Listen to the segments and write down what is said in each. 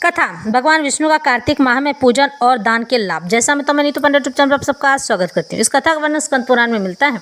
कथा भगवान विष्णु का कार्तिक माह में पूजन और दान के लाभ। जैसा मैं नीतू पंडित यूट्यूब चैनल पर आप सबका स्वागत करती हूँ। इस कथा का वर्णन स्कंद पुराण में मिलता है।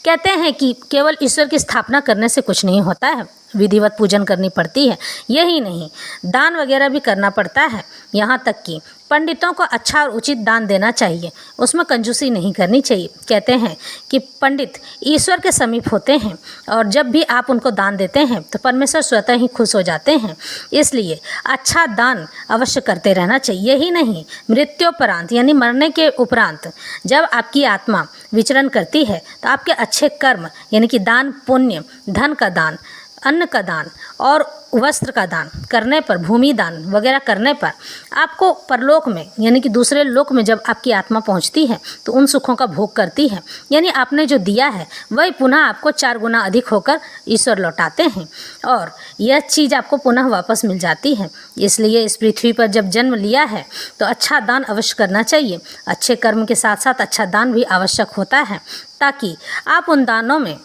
कहते हैं कि केवल ईश्वर की स्थापना करने से कुछ नहीं होता है, विधिवत पूजन करनी पड़ती है। यही नहीं, दान वगैरह भी करना पड़ता है। यहाँ तक कि पंडितों को अच्छा और उचित दान देना चाहिए, उसमें कंजूसी नहीं करनी चाहिए। कहते हैं कि पंडित ईश्वर के समीप होते हैं और जब भी आप उनको दान देते हैं तो परमेश्वर स्वतः ही खुश हो जाते हैं। इसलिए अच्छा दान अवश्य करते रहना चाहिए। यही नहीं, मृत्योपरांत यानी मरने के उपरांत जब आपकी आत्मा विचरण करती है तो आपके अच्छे कर्म यानी कि दान, पुण्य, धन का दान, अन्न का दान और वस्त्र का दान करने पर, भूमि दान वगैरह करने पर आपको परलोक में यानी कि दूसरे लोक में जब आपकी आत्मा पहुंचती है तो उन सुखों का भोग करती है। यानी आपने जो दिया है वही पुनः आपको 4 गुना अधिक होकर ईश्वर लौटाते हैं और यह चीज़ आपको पुनः वापस मिल जाती है। इसलिए इस पृथ्वी पर जब जन्म लिया है तो अच्छा दान अवश्य करना चाहिए। अच्छे कर्म के साथ साथ अच्छा दान भी आवश्यक होता है ताकि आप उन दानों में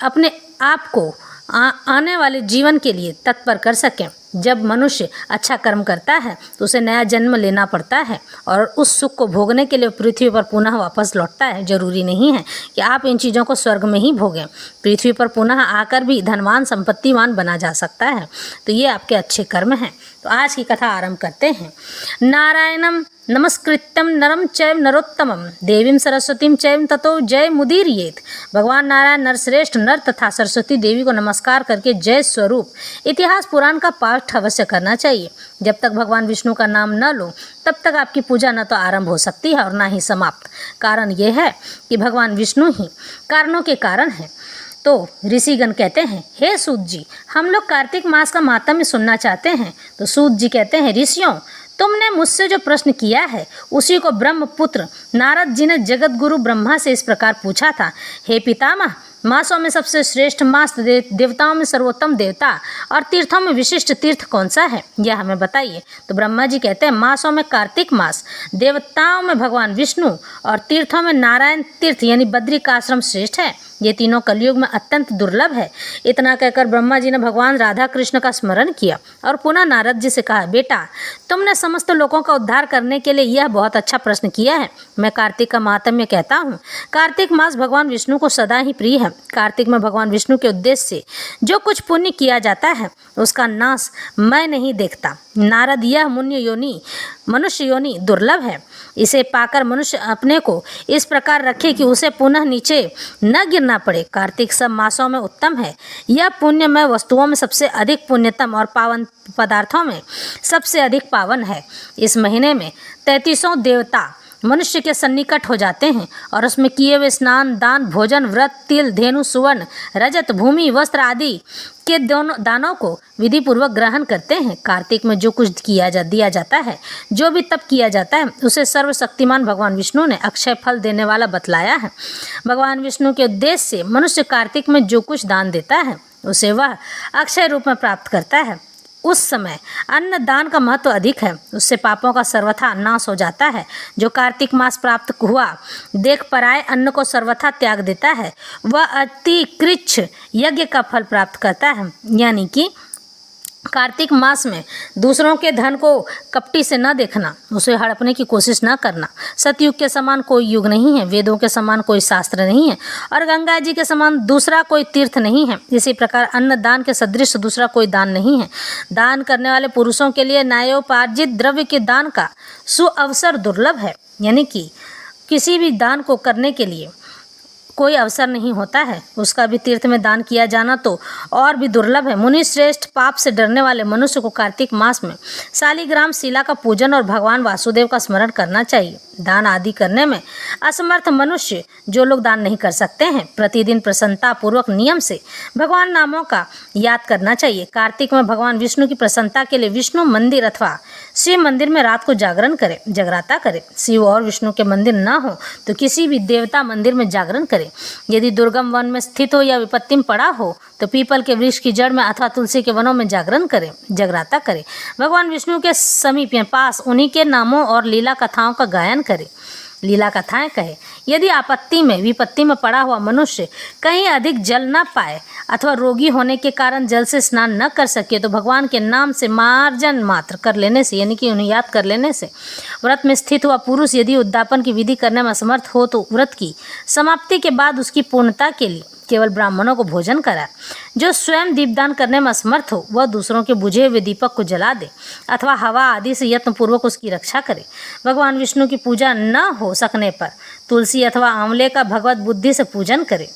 अपने आप को आने वाले जीवन के लिए तत्पर कर सकें। जब मनुष्य अच्छा कर्म करता है तो उसे नया जन्म लेना पड़ता है और उस सुख को भोगने के लिए पृथ्वी पर पुनः वापस लौटता है। जरूरी नहीं है कि आप इन चीज़ों को स्वर्ग में ही भोगें, पृथ्वी पर पुनः आकर भी धनवान संपत्तिवान बना जा सकता है। तो ये आपके अच्छे कर्म हैं। तो आज की कथा आरंभ करते हैं। नारायणम नमस्कृत्यम नरम चैव नरोत्तमम देवीं सरस्वतीं चैव ततो जय मुदीरयेत। भगवान नारायण नरश्रेष्ठ नर तथा सरस्वती देवी को नमस्कार करके जय स्वरूप इतिहास पुराण का पाठ अवश्य करना चाहिए। जब तक भगवान विष्णु का नाम न लो तब तक आपकी पूजा न तो आरंभ हो सकती है और ना ही समाप्त। कारण यह है कि भगवान विष्णु ही कारणों के कारण हैं। तो ऋषिगण कहते हैं, हे सूत जी, हम लोग कार्तिक मास का माहात्म्य सुनना चाहते हैं। तो सूत जी कहते हैं, ऋषियों, तुमने मुझसे जो प्रश्न किया है उसी को ब्रह्मपुत्र नारद जी ने जगत गुरु ब्रह्मा से इस प्रकार पूछा था। हे पितामह, मासों में सबसे श्रेष्ठ मास, देवताओं में सर्वोत्तम देवता और तीर्थों में विशिष्ट तीर्थ कौन सा है, यह हमें बताइए। तो ब्रह्मा जी कहते हैं, मासों में कार्तिक मास, देवताओं में भगवान विष्णु और तीर्थों में नारायण तीर्थ यानी बद्रिकाश्रम श्रेष्ठ है। ये तीनों कलयुग में अत्यंत दुर्लभ है। इतना कहकर ब्रह्मा जी ने भगवान राधा कृष्ण का स्मरण किया और पुनः नारद जी से कहा, बेटा, तुमने समस्त लोगों का उद्धार करने के लिए यह बहुत अच्छा प्रश्न किया है। मैं कार्तिक का माहात्म्य कहता हूँ। कार्तिक मास भगवान विष्णु को सदा ही प्रिय है। कार्तिक में भगवान विष्णु के उद्देश्य से जो कुछ पुण्य किया जाता है उसका नाश मैं नहीं देखता। नारद, यह मनुष्य योनि दुर्लभ है। इसे पाकर मनुष्य अपने को इस प्रकार रखे कि उसे पुनः नीचे न गिरना पड़े। कार्तिक सब मासों में उत्तम है। यह पुण्यमय वस्तुओं में सबसे अधिक पुण्यतम और पावन पदार्थों में सबसे अधिक पावन है। इस महीने में 33 देवता मनुष्य के सन्निकट हो जाते हैं और उसमें किए हुए स्नान, दान, भोजन, व्रत, तिल, धेनु, सुवर्ण, रजत, भूमि, वस्त्र आदि के दोनों दानों को विधि पूर्वक ग्रहण करते हैं। कार्तिक में जो कुछ दिया जाता है, जो भी तप किया जाता है, उसे सर्वशक्तिमान भगवान विष्णु ने अक्षय फल देने वाला बतलाया है। भगवान विष्णु के उद्देश्य से मनुष्य कार्तिक में जो कुछ दान देता है उसे वह अक्षय रूप में प्राप्त करता है। उस समय अन्न दान का महत्व अधिक है, उससे पापों का सर्वथा नाश हो जाता है। जो कार्तिक मास प्राप्त हुआ देख पराये अन्न को सर्वथा त्याग देता है वह अति कृच्छ यज्ञ का फल प्राप्त करता है। यानी कि कार्तिक मास में दूसरों के धन को कपटी से न देखना, उसे हड़पने की कोशिश न करना। सतयुग के समान कोई युग नहीं है, वेदों के समान कोई शास्त्र नहीं है और गंगा जी के समान दूसरा कोई तीर्थ नहीं है। इसी प्रकार अन्न दान के सदृश दूसरा कोई दान नहीं है। दान करने वाले पुरुषों के लिए न्यायोपार्जित द्रव्य के दान का सुअवसर दुर्लभ है। यानी कि किसी भी दान को करने के लिए कोई अवसर नहीं होता है, उसका भी तीर्थ में दान किया जाना तो और भी दुर्लभ है। मुनि श्रेष्ठ पाप से डरने वाले मनुष्य को कार्तिक मास में शालिग्राम शिला का पूजन और भगवान वासुदेव का स्मरण करना चाहिए। दान आदि करने में असमर्थ मनुष्य, जो लोग दान नहीं कर सकते हैं, प्रतिदिन प्रसन्नता पूर्वक नियम से भगवान नामों का याद करना चाहिए। कार्तिक में भगवान विष्णु की प्रसन्नता के लिए विष्णु मंदिर अथवा शिव मंदिर में रात को जगराता करें। शिव और विष्णु के मंदिर न हो तो किसी भी देवता मंदिर में जागरण करें। यदि दुर्गम वन में स्थित हो या विपत्ति में पड़ा हो तो पीपल के वृक्ष की जड़ में अथवा तुलसी के वनों में जगराता करें। भगवान विष्णु के समीप या पास उन्हीं के नामों और लीला कथाओं का गायन करें। लीला कथाएं कहे। यदि आपत्ति में विपत्ति में पड़ा हुआ मनुष्य कहीं अधिक जल न पाए अथवा रोगी होने के कारण जल से स्नान न कर सके तो भगवान के नाम से मार्जन मात्र कर लेने से, यानी कि उन्हें याद कर लेने से, व्रत में स्थित हुआ पुरुष यदि उद्यापन की विधि करने में असमर्थ हो तो व्रत की समाप्ति के बाद उसकी पूर्णता के लिए केवल ब्राह्मणों को भोजन कराए। जो स्वयं दीपदान करने में असमर्थ हो वह दूसरों के बुझे हुए दीपक को जला दे अथवा हवा आदि से यत्नपूर्वक उसकी रक्षा करे। भगवान विष्णु की पूजा न हो सकने पर तुलसी अथवा आंवले का भगवत बुद्धि से पूजन करे।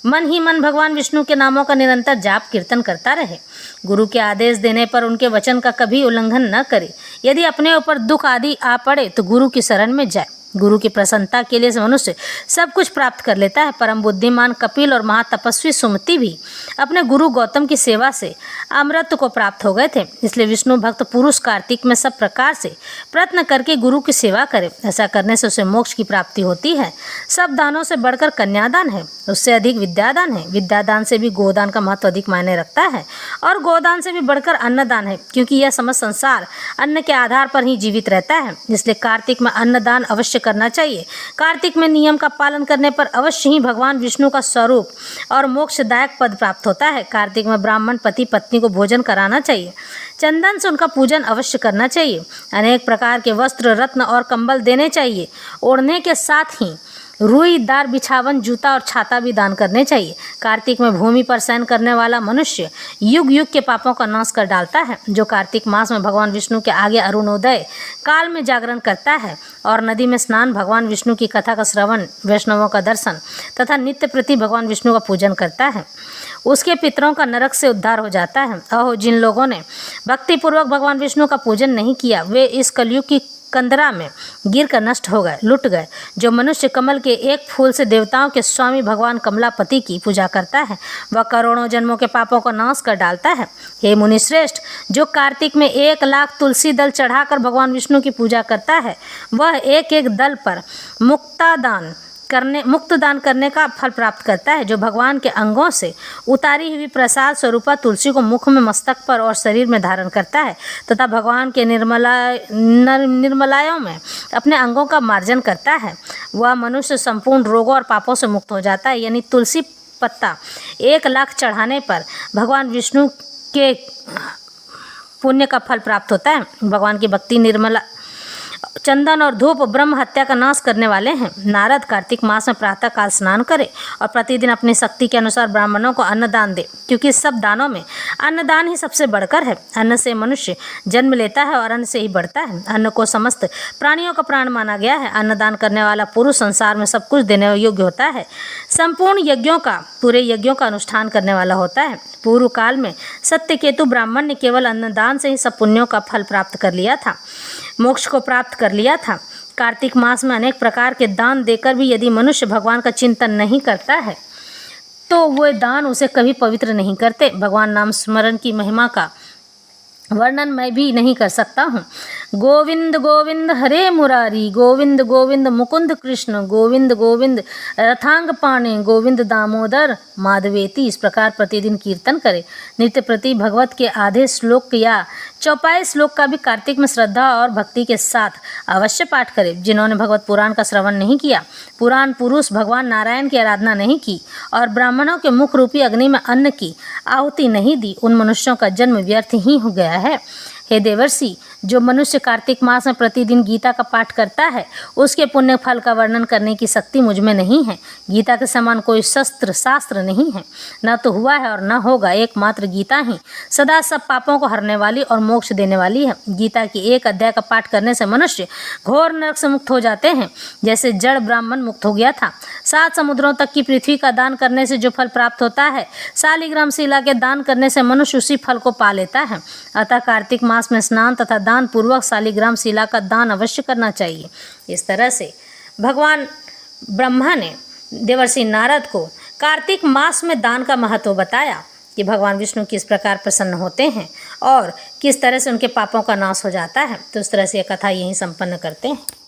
मन ही मन भगवान विष्णु के नामों का निरंतर जाप कीर्तन करता रहे। गुरु के आदेश देने पर उनके वचन का कभी उल्लंघन न करे। यदि अपने ऊपर दुख आदि आ पड़े तो गुरु की शरण में जाए। गुरु की प्रसन्नता के लिए मनुष्य सब कुछ प्राप्त कर लेता है। परम बुद्धिमान कपिल और महातपस्वी सुमति भी अपने गुरु गौतम की सेवा से अमृत को प्राप्त हो गए थे। इसलिए विष्णु भक्त पुरुष कार्तिक में सब प्रकार से प्रयत्न करके गुरु की सेवा करे। ऐसा करने से उसे मोक्ष की प्राप्ति होती है। सब दानों से बढ़कर कन्यादान है, उससे अधिक विद्यादान है। विद्यादान से भी गोदान का महत्व अधिक मायने रखता है और गोदान से भी बढ़कर अन्नदान है, क्योंकि यह समस्त संसार अन्न के आधार पर ही जीवित रहता है। इसलिए कार्तिक में अन्नदान अवश्य करना चाहिए। कार्तिक में नियम का पालन करने पर अवश्य ही भगवान विष्णु का स्वरूप और मोक्षदायक पद प्राप्त होता है। कार्तिक में ब्राह्मण पति पत्नी को भोजन कराना चाहिए। चंदन से उनका पूजन अवश्य करना चाहिए। अनेक प्रकार के वस्त्र, रत्न और कंबल देने चाहिए। ओढ़ने के साथ ही रुई, दार, बिछावन, जूता और छाता भी दान करने चाहिए। कार्तिक में भूमि पर शयन करने वाला मनुष्य युग युग के पापों का नाश कर डालता है। जो कार्तिक मास में भगवान विष्णु के आगे अरुणोदय काल में जागरण करता है और नदी में स्नान, भगवान विष्णु की कथा का श्रवण, वैष्णवों का दर्शन तथा नित्य प्रति भगवान विष्णु का पूजन करता है, उसके पितरों का नरक से उद्धार हो जाता है। अहो, जिन लोगों ने भक्तिपूर्वक भगवान विष्णु का पूजन नहीं किया वे इस कलयुग की कंदरा में गिर कर नष्ट हो गए, लुट गए। जो मनुष्य कमल के एक फूल से देवताओं के स्वामी भगवान कमलापति की पूजा करता है वह करोड़ों जन्मों के पापों को नाश कर डालता है। हे मुनि श्रेष्ठ, जो कार्तिक में 1,00,000 तुलसी दल चढ़ाकर भगवान विष्णु की पूजा करता है वह एक एक दल पर मुक्त दान करने का फल प्राप्त करता है। जो भगवान के अंगों से उतारी हुई प्रसाद स्वरूपा तुलसी को मुख में, मस्तक पर और शरीर में धारण करता है तथा भगवान के निर्मलायों में अपने अंगों का मार्जन करता है वह मनुष्य संपूर्ण रोगों और पापों से मुक्त हो जाता है। यानी तुलसी पत्ता 1,00,000 चढ़ाने पर भगवान विष्णु के पुण्य का फल प्राप्त होता है। भगवान की भक्ति निर्मला चंदन और धूप ब्रह्म हत्या का नाश करने वाले हैं। नारद कार्तिक मास में प्रातः काल स्नान करे और प्रतिदिन अपनी शक्ति के अनुसार ब्राह्मणों को अन्नदान दे, क्योंकि सब दानों में अन्नदान ही सबसे बढ़कर है। अन्न से मनुष्य जन्म लेता है और अन्न से ही बढ़ता है। अन्न को समस्त प्राणियों का प्राण माना गया है। अन्नदान करने वाला पुरुष संसार में सब कुछ देने योग्य होता है। संपूर्ण पूरे यज्ञों का अनुष्ठान करने वाला होता है। पूर्व काल में सत्यकेतु ब्राह्मण ने केवल अन्नदान से ही सब पुण्यों का फल प्राप्त कर लिया था, मोक्ष को प्राप्त कर लिया था। कार्तिक मास में अनेक प्रकार के दान देकर भी यदि मनुष्य भगवान का चिंतन नहीं करता है तो वो दान उसे कभी पवित्र नहीं करते। भगवान नाम स्मरण की महिमा का वर्णन मैं भी नहीं कर सकता हूँ। गोविंद गोविंद हरे मुरारी, गोविंद गोविंद मुकुंद कृष्ण, गोविंद गोविंद रथांग पाणे, गोविंद दामोदर माधवेति। इस प्रकार प्रतिदिन कीर्तन करे। नित्य प्रति भगवत के आधे श्लोक या चौपाई श्लोक का भी कार्तिक में श्रद्धा और भक्ति के साथ अवश्य पाठ करे। जिन्होंने भगवत पुराण का श्रवण नहीं किया, पुराण पुरुष भगवान नारायण की आराधना नहीं की और ब्राह्मणों के मुख रूपी अग्नि में अन्न की आहुति नहीं दी, उन मनुष्यों का जन्म व्यर्थ ही हो गया है। हे देवर्षि, जो मनुष्य कार्तिक मास में प्रतिदिन गीता का पाठ करता है उसके पुण्य फल का वर्णन करने की शक्ति मुझ में नहीं है। गीता के समान कोई शास्त्र नहीं है, न तो हुआ है और न होगा। एकमात्र गीता ही सदा सब पापों को हरने वाली और मोक्ष देने वाली है। गीता की एक अध्याय का पाठ करने से मनुष्य घोर नरक से मुक्त हो जाते हैं, जैसे जड़ ब्राह्मण मुक्त हो गया था। 7 समुद्रों तक की पृथ्वी का दान करने से जो फल प्राप्त होता है, शालिग्राम शिला के दान करने से मनुष्य उसी फल को पा लेता है। अतः कार्तिक मास में स्नान तथा दान पूर्वक शालिग्राम शिला का दान अवश्य करना चाहिए। इस तरह से भगवान ब्रह्मा ने देवर्षि नारद को कार्तिक मास में दान का महत्व बताया कि भगवान विष्णु किस प्रकार प्रसन्न होते हैं और किस तरह से उनके पापों का नाश हो जाता है। तो उस तरह से यह कथा यहीं संपन्न करते हैं।